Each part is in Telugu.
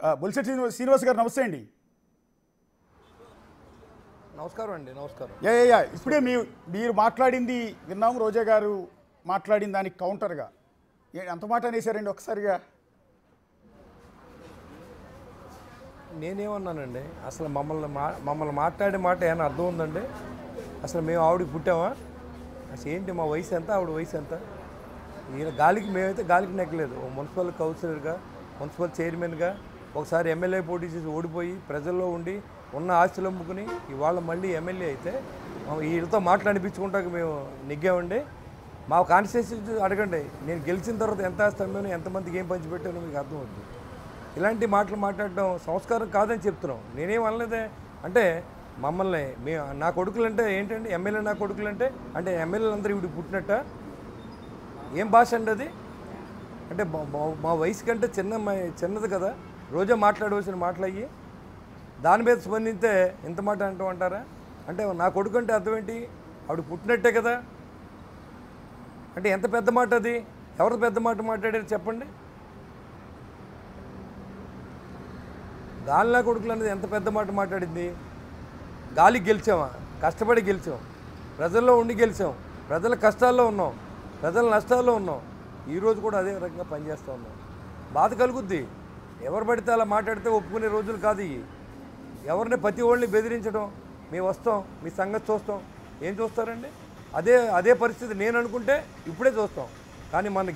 బొలిశెట్టి శ్రీనివాస్ గారు నమస్తే అండి. నమస్కారం అండి. నమస్కారం. యా ఇప్పుడే మీరు మాట్లాడింది విన్నాము. రోజా గారు మాట్లాడిన దానికి కౌంటర్గా ఎంత మాట అనేసారండి ఒకసారిగా? నేనేమన్నానండి, అసలు మమ్మల్ని మాట్లాడే మాట ఏమైనా అర్థం ఉందండి? అసలు మేము ఆవిడకి పుట్టామా? అసలు ఏంటి మా వయసు ఎంత, ఆవిడ వయసు ఎంత? ఈయన మేమైతే గాలికి నెక్కలేదు. ఓ మున్సిపల్ కౌన్సిలర్గా, మున్సిపల్ చైర్మన్గా, ఒకసారి ఎమ్మెల్యే పోటీ చేసి ఓడిపోయి ప్రజల్లో ఉండి ఉన్న ఆస్తులు అమ్ముకుని ఇవాళ మళ్ళీ ఎమ్మెల్యే అయితే వీళ్ళతో మాట్లాడిపించుకుంటాక మేము నెగ్గామండి. మా కాన్స్టిట్యూన్సీ అడగండి, నేను గెలిచిన తర్వాత ఎంత ఆస్తి అమ్మాను, ఎంతమందికి ఏం పంచిపెట్టానో మీకు అర్థమవుతుంది. ఇలాంటి మాటలు మాట్లాడడం సంస్కారం కాదని చెప్తున్నాం. నేనేం అనలేదే. అంటే మమ్మల్ని నా కొడుకులు అంటే ఏంటండి? ఎమ్మెల్యే నా కొడుకులు అంటే ఎమ్మెల్యేలు అందరూ ఇవి పుట్టినట్ట? ఏం భాష అండి అది? అంటే మా వయసు కంటే చిన్నది కదా. రోజా మాట్లాడవలసిన మాటలు అయ్యి దాని మీద స్పందిస్తే ఎంత మాట అంటారా? అంటే నా కొడుకు అంటే అర్థం ఏంటి? ఆవిడ పుట్టినట్టే కదా. అంటే ఎంత పెద్ద మాట అది? ఎవరు పెద్ద మాట మాట్లాడారు చెప్పండి? గాలినా కొడుకులు అనేది ఎంత పెద్ద మాట మాట్లాడింది? గాలికి గెలిచామా? కష్టపడి గెలిచాం, ప్రజల్లో ఉండి గెలిచాం, ప్రజల కష్టాల్లో ఉన్నాం, ప్రజల నష్టాల్లో ఉన్నాం. ఈరోజు కూడా అదే రకంగా పనిచేస్తూ ఉన్నాం. బాధ కలుగుద్ది. ఎవరు పడితే అలా మాట్లాడితే ఒప్పుకునే రోజులు కాదు ఇవి. ఎవరిని ప్రతి వాళ్ళని బెదిరించడం, మేము వస్తాం, మీ సంగతి చూస్తాం, ఏం చూస్తారండి? అదే పరిస్థితి నేను అనుకుంటే ఇప్పుడే చూస్తాం. కానీ మన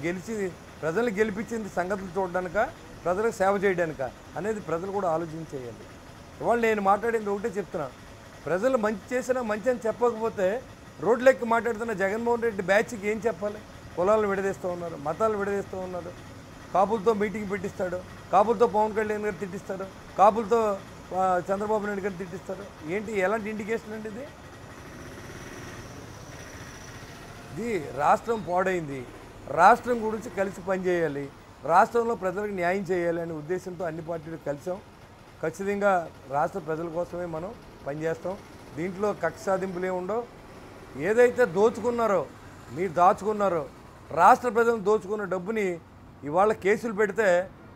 ప్రజల్ని గెలిపించింది సంగతులు చూడడానిక, ప్రజలకు సేవ చేయడానిక అనేది ప్రజలు కూడా ఆలోచించేయాలి. ఇవాళ నేను మాట్లాడింది ఒకటే చెప్తున్నా. ప్రజలు మంచి చేసినా మంచి అని చెప్పకపోతే రోడ్లెక్కి మాట్లాడుతున్న జగన్మోహన్ రెడ్డి బ్యాచ్కి ఏం చెప్పాలి? కులాలను విడదీస్తూ ఉన్నారు, మతాలు విడదీస్తూ ఉన్నారు, కాపులతో మీటింగ్ పెట్టిస్తాడు, కాపులతో పవన్ కళ్యాణ్ గారు తిట్టిస్తారు, కాపులతో చంద్రబాబు నాయుడు గారు తిట్టిస్తారు. ఏంటి, ఎలాంటి ఇండికేషన్ అండి ఇది? ఇది రాష్ట్రం పాడైంది. రాష్ట్రం గురించి కలిసి పనిచేయాలి, రాష్ట్రంలో ప్రజలకు న్యాయం చేయాలి అనే ఉద్దేశంతో అన్ని పార్టీలు కలిసాం. ఖచ్చితంగా రాష్ట్ర ప్రజల కోసమే మనం పనిచేస్తాం. దీంట్లో కక్ష సాధింపులు ఏముండవు. ఏదైతే దోచుకున్నారో, మీరు దాచుకున్నారో, రాష్ట్ర ప్రజలను దోచుకున్న డబ్బుని ఇవాళ కేసులు పెడితే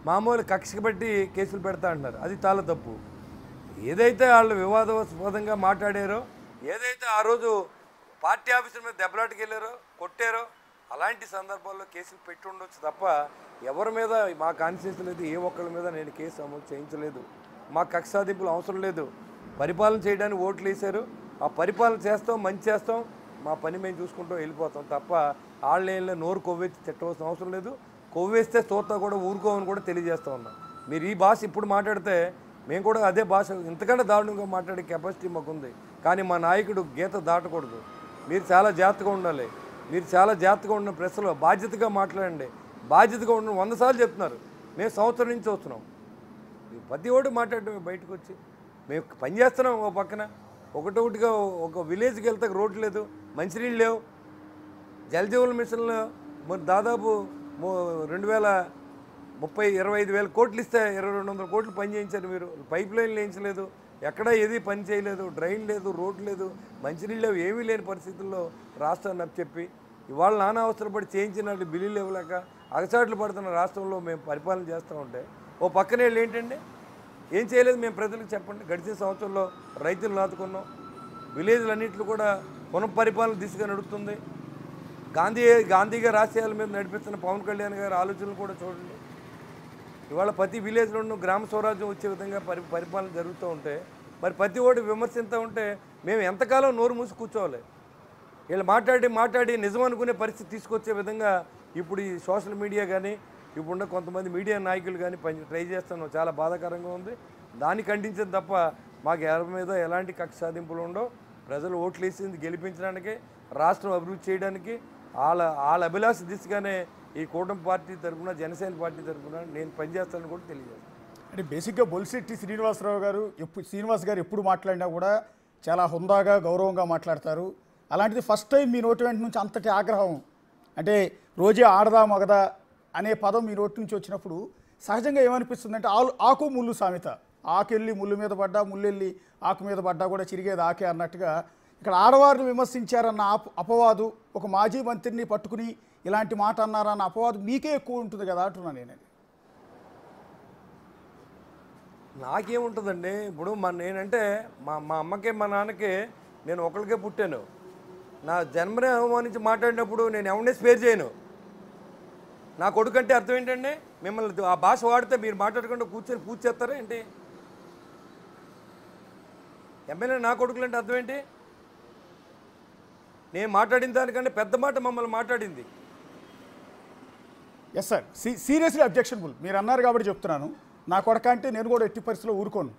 మామూలు కక్షకి బట్టి కేసులు పెడతా అంటున్నారు. అది చాలా తప్పు. ఏదైతే వాళ్ళు వివాదాస్పదంగా మాట్లాడారో, ఏదైతే ఆ రోజు పార్టీ ఆఫీసుల మీద దెబ్బలాటకి వెళ్ళారో, కొట్టారో, అలాంటి సందర్భాల్లో కేసులు పెట్టి ఉండొచ్చు తప్ప ఎవరి మీద, మా కాన్స్టిట్యూన్సీలో అయితే ఏ ఒక్కరి మీద నేను కేసు అమలు చేయించలేదు. మా కక్ష సాధింపులు అవసరం లేదు. పరిపాలన చేయడానికి ఓట్లు వేశారు, ఆ పరిపాలన చేస్తాం, మంచి చేస్తాం, మా పని మేము చూసుకుంటాం, వెళ్ళిపోతాం తప్ప వాళ్ళ నోరు కొవ్వెత్తి తిట్టవలసిన అవసరం లేదు. కొవ్వేస్తే చూస్తా కూడా ఊరుకోమని కూడా తెలియజేస్తూ ఉన్నాం. మీరు ఈ భాష ఇప్పుడు మాట్లాడితే మేము కూడా అదే భాష ఇంతకంటే దారుణంగా మాట్లాడే కెపాసిటీ మాకుంది. కానీ మా నాయకుడు గీత దాటకూడదు. మీరు చాలా జాగ్రత్తగా ఉండాలి. మీరు చాలా జాగ్రత్తగా ఉన్న ప్రెస్లో బాధ్యతగా మాట్లాడండి. బాధ్యతగా ఉన్న 100 సార్లు చెప్తున్నారు. మేము సంవత్సరం నుంచి వస్తున్నాం. ప్రతి ఒక్కటి మాట్లాడటం బయటకు వచ్చి మేము పని చేస్తున్నాం. ఓ పక్కన ఒకటొకటిగా ఒక విలేజ్కి వెళ్తే రోడ్లు లేదు, మంచినీళ్ళు లేవు. జలజీవన మిషన్లో మరి దాదాపు 25,000 కోట్లు ఇస్తే 200 కోట్లు పని చేయించారు మీరు. పైప్ లైన్లు వేయించలేదు, ఎక్కడా ఏది పని చేయలేదు, డ్రైన్ లేదు, రోడ్ లేదు, మంచినీళ్ళు లేవు, ఏమీ లేని పరిస్థితుల్లో రాష్ట్రాన్ని చెప్పి ఇవాళ నానా అవసరపడి చేయించినట్టు బిల్లులు ఇవ్వలేక అగచాట్లు పడుతున్న రాష్ట్రంలో మేము పరిపాలన చేస్తూ ఉంటే ఓ పక్కనే వీళ్ళు ఏంటండి ఏం చేయలేదు. మేము ప్రజలకు చెప్పండి. గడిచిన సంవత్సరంలో రైతులు నాటుకున్నాం, విలేజ్లన్నింటిలో కూడా పునఃపరిపాలన దిశగా నడుస్తుంది. గాంధీ గారి ఆశయాల మీద నడిపిస్తున్న పవన్ కళ్యాణ్ గారి ఆలోచనలు కూడా చూడండి. ఇవాళ ప్రతి విలేజ్లోనూ గ్రామ స్వరాజ్యం వచ్చే విధంగా పరిపాలన జరుగుతూ ఉంటే మరి ప్రతి ఓడి విమర్శిస్తూ ఉంటే మేము ఎంతకాలం నోరు మూసి కూర్చోవాలి? వీళ్ళు మాట్లాడి నిజం అనుకునే పరిస్థితి తీసుకొచ్చే విధంగా ఇప్పుడు ఈ సోషల్ మీడియా కానీ ఇప్పుడున్న కొంతమంది మీడియా నాయకులు కానీ ట్రై చేస్తున్నాం. చాలా బాధాకరంగా ఉంది. దాన్ని ఖండించడం తప్ప మాకు ఎవరి మీద ఎలాంటి కక్ష సాధింపులు ఉండవు. ప్రజలు ఓట్లు వేసింది గెలిపించడానికి, రాష్ట్రం అభివృద్ధి చేయడానికి, వాళ్ళ అభిలాష దిశగానే ఈ కూటమి పార్టీ తరఫున, జనసేన పార్టీ తరఫున నేను పనిచేస్తానని కూడా తెలియజేస్తాను. అంటే బేసిక్గా బొలిశెట్టి శ్రీనివాస్ గారు ఎప్పుడు మాట్లాడినా కూడా చాలా హుందాగా, గౌరవంగా మాట్లాడతారు. అలాంటిది ఫస్ట్ టైం మీ నోటి వెంట నుంచి అంతటి ఆగ్రహం, అంటే రోజే ఆడదా మగదా అనే పదం మీ నోటి నుంచి వచ్చినప్పుడు సహజంగా ఏమనిపిస్తుందంటే ఆకు ముళ్ళు సామెత, ఆకెళ్ళి ముళ్ళు మీద పడ్డా, ముళ్ళెళ్ళి ఆకు మీద పడ్డా కూడా చిరిగేది ఆకే అన్నట్టుగా ఇక్కడ ఆడవారిని విమర్శించారన్న అపవాదు, ఒక మాజీ మంత్రిని పట్టుకుని ఇలాంటి మాట అన్నారన్న అపవాదు మీకే ఎక్కువ ఉంటుంది కదా అంటున్నాను నేను. నాకేముంటుందండి ఇప్పుడు నేనంటే మా అమ్మకి మా నాన్నకి నేను ఒకరికే పుట్టాను. నా జన్మనే అవమానించి మాట్లాడినప్పుడు నేను ఎవరిని స్పేర్ చేయను. నా కొడుకు అంటే అర్థం ఏంటండి? మిమ్మల్ని ఆ భాష వాడితే మీరు మాట్లాడకుండా కూర్చొని పూజ చేస్తారా ఏంటి? ఎమ్మెల్యే నా కొడుకులు అంటే అర్థం ఏంటి? నేను మాట్లాడిన దానికంటే పెద్ద మాట మమ్మల్ని మాట్లాడింది. Yes sir, seriously objectionable. మీరు అన్నారు కాబట్టి చెప్తున్నాను. నా కొడక అంటే నేను కూడా ఎట్టి పరిస్థితిలో ఊరుకోను.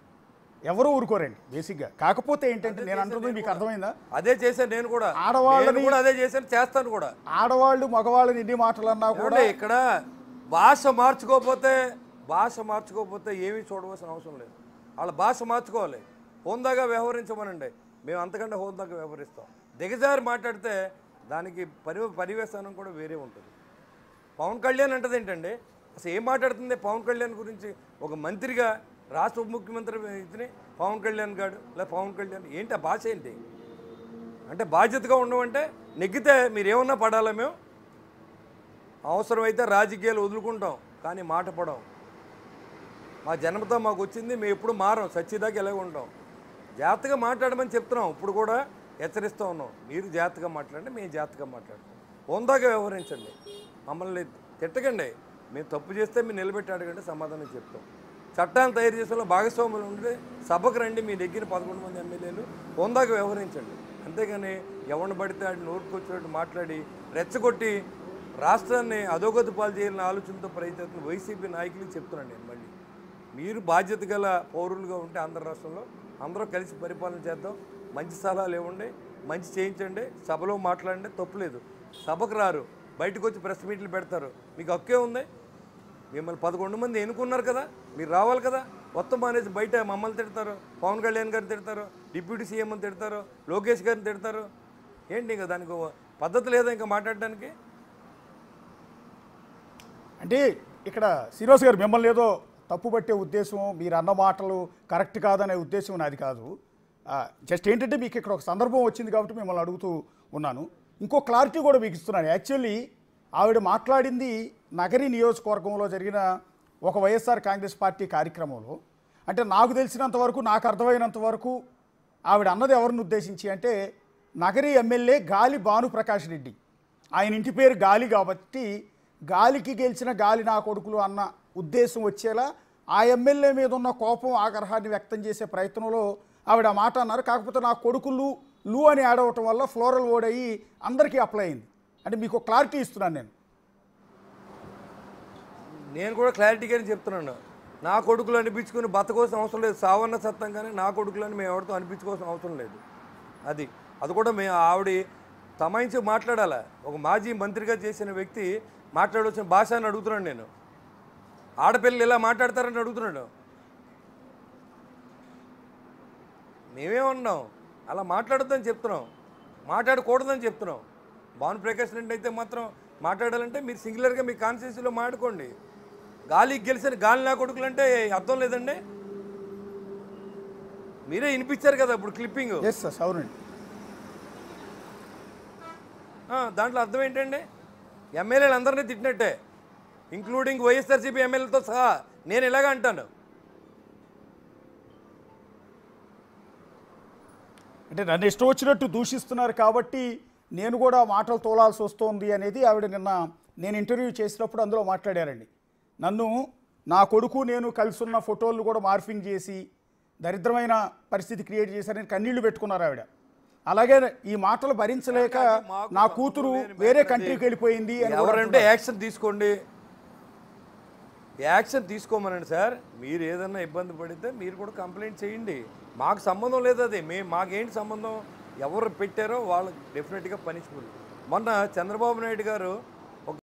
ఎవరూ ఊరుకోరండి బేసిక్గా. కాకపోతే ఏంటంటే నేను అంటుంది మీకు అర్థమైందా? అదే చేశాను నేను కూడా. ఆడవాళ్ళని కూడా అదే చేశాను, చేస్తాను కూడా. ఆడవాళ్ళు మగవాళ్ళని ఎన్ని మాటలు అన్నా కూడా ఇక్కడ భాష మార్చుకోకపోతే ఏమీ చూడవలసిన అవసరం లేదు. వాళ్ళ భాష మార్చుకోవాలి. హోందాగా వ్యవహరించమనండి, మేము అంతకంటే హోందాగా వ్యవహరిస్తాం. దిగజారి మాట్లాడితే దానికి పరివేశానం కూడా వేరే ఉంటుంది. పవన్ కళ్యాణ్ అంటది ఏంటండి? అసలు ఏం మాట్లాడుతుంది పవన్ కళ్యాణ్ గురించి? ఒక మంత్రిగా రాష్ట్ర ఉప ముఖ్యమంత్రి ఇతని పవన్ కళ్యాణ్ గారు లేదా పవన్ కళ్యాణ్ ఏంటి ఆ భాష ఏంటి? అంటే బాధ్యతగా ఉండమంటే నెగ్గితే మీరేమన్నా పడాలా? మేము అవసరమైతే రాజకీయాలు వదులుకుంటాం, కానీ మాట పడం. మా జన్మతో మాకు వచ్చింది, మేము ఎప్పుడు మారం, సచ్చిదాకా ఎలాగ ఉంటాం. జాగ్రత్తగా మాట్లాడమని చెప్తున్నాం. ఇప్పుడు కూడా హెచ్చరిస్తూ ఉన్నాం, మీరు జాగ్రత్తగా మాట్లాడండి, మేము జాగ్రత్తగా మాట్లాడతాం. హోందాగా వ్యవహరించండి, మమ్మల్ని తిట్టకండి. మేము తప్పు చేస్తే మీరు నిలబెట్టి అడగండి, సమాధానం చెప్తాం. చట్టాన్ని తయారు చేసేలో భాగస్వాములు ఉంటే సభకు రండి, మీ దగ్గర 11 మంది ఎమ్మెల్యేలు, హోందాగా వ్యవహరించండి. అంతేగాని ఎవరిని పడితే ఆడి నోరుకొచ్చినట్టు మాట్లాడి రెచ్చగొట్టి రాష్ట్రాన్ని అధోగతి పాలు చేయాలని ఆలోచనతో ప్రయత్నం వైసీపీ నాయకులకు చెప్తున్నాను నేను. మళ్ళీ మీరు బాధ్యత గల పౌరులుగా ఉంటే ఆంధ్ర రాష్ట్రంలో అందరూ కలిసి పరిపాలన చేద్దాం. మంచి సలహాలు ఇవ్వండి, మంచి చేయించండి, సభలో మాట్లాడండి, తప్పులేదు. సభకు రారు, బయటకు వచ్చి ప్రెస్ మీట్లు పెడతారు, మీకు హక్కే ఉంది. మిమ్మల్ని 11 మంది ఎన్నుకున్నారు కదా, మీరు రావాలి కదా. మొత్తం మానేసి బయట మమ్మల్ని తిడతారు, పవన్ కళ్యాణ్ గారిని తిడతారు, డిప్యూటీ సీఎం అని తిడతారు, లోకేష్ గారిని తిడతారు. ఏంటి ఇంకా దానికి పద్ధతి లేదా ఇంకా మాట్లాడడానికి? అంటే ఇక్కడ శ్రీనివాస్ గారు మిమ్మల్ని ఏదో తప్పు పట్టే ఉద్దేశం, మీరు అన్న మాటలు కరెక్ట్ కాదనే ఉద్దేశం నాది కాదు. జస్ట్ ఏంటంటే మీకు ఇక్కడ ఒక సందర్భం వచ్చింది కాబట్టి మిమ్మల్ని అడుగుతూ ఉన్నాను. ఇంకో క్లారిటీ కూడా మీకు ఇస్తున్నాను. యాక్చువల్లీ ఆవిడ మాట్లాడింది నగరి నియోజకవర్గంలో జరిగిన ఒక వైఎస్ఆర్ కాంగ్రెస్ పార్టీ కార్యక్రమంలో. అంటే నాకు తెలిసినంత వరకు, నాకు అర్థమైనంత వరకు ఆవిడ అన్నది ఎవరిని ఉద్దేశించి అంటే నగరి ఎమ్మెల్యే గాలి భానుప్రకాష్ రెడ్డి. ఆయన ఇంటి పేరు గాలి కాబట్టి గాలికి గెలిచిన గాలి నా కొడుకులు అన్న ఉద్దేశం వచ్చేలా ఆ ఎమ్మెల్యే మీద ఉన్న కోపం, ఆగ్రహాన్ని వ్యక్తం చేసే ప్రయత్నంలో ఆవిడ ఆ మాట అన్నారు. కాకపోతే నా కొడుకులు లు అని యాడ్ అవటం వల్ల ఫ్లోరల్ వర్డ్ అయ్యి అందరికీ అప్లై అయింది. అంటే మీకు క్లారిటీ ఇస్తున్నాను నేను కూడా క్లారిటీగానే చెప్తున్నాను. నా కొడుకులు అనిపించుకుని బతకోవాల్సిన అవసరం లేదు. సావన్న సత్తంగానే నా కొడుకులని మేము ఎవరితో అనిపించుకోవాల్సిన అవసరం లేదు. అది కూడా మేము ఆవిడ తమాయించి మాట్లాడాలా. ఒక మాజీ మంత్రిగా చేసిన వ్యక్తి మాట్లాడవలసిన భాష అని అడుగుతున్నాను నేను. ఆడపిల్లలు ఇలా మాట్లాడతారని అడుగుతున్నాడు. మేమేమన్నాం? అలా మాట్లాడొద్దని చెప్తున్నాం, మాట్లాడకూడదని చెప్తున్నాం. భానుప్రకాష్ రెడ్డి అయితే మాత్రం మాట్లాడాలంటే మీరు సింగులర్గా మీ కాన్స్టిట్యూన్సీలో మాట్లాడుకోండి. గాలికి గెలిచిన గాలి నా కొడుకులు అంటే అర్థం లేదండి. మీరే వినిపించారు కదా ఇప్పుడు క్లిప్పింగ్. అవునండి. దాంట్లో అర్థం ఏంటండి? ఎమ్మెల్యేలు అందరినీ తిట్టినట్టే, ఇంక్లూడింగ్ వైఎస్ఆర్సీపీ ఎమ్మెల్యేలతో సహా. నేను ఇలాగ అంటాను. అంటే నన్ను ఇష్టం వచ్చినట్టు దూషిస్తున్నారు కాబట్టి నేను కూడా మాటలు తోలాల్సి వస్తోంది అనేది ఆవిడ నిన్న నేను ఇంటర్వ్యూ చేసినప్పుడు అందులో మాట్లాడారండి. నన్ను నా కొడుకు నేను కలిసి ఉన్న ఫోటోలు కూడా మార్ఫింగ్ చేసి దరిద్రమైన పరిస్థితి క్రియేట్ చేశారని కన్నీళ్లు పెట్టుకున్నారు ఆవిడ. అలాగే ఈ మాటలు భరించలేక నా కూతురు వేరే కంట్రీకి వెళ్ళిపోయింది అని. ఎవరంటే యాక్షన్ తీసుకోండి, యాక్షన్ తీసుకోమనండి సార్. మీరు ఏదన్నా ఇబ్బంది పడితే మీరు కూడా కంప్లైంట్ చేయండి. మాకు సంబంధం లేదు అది. మాకేంటి సంబంధం? ఎవరు పెట్టారో వాళ్ళకి డెఫినెట్గా పనిష్మెంట్. మొన్న చంద్రబాబు నాయుడు గారు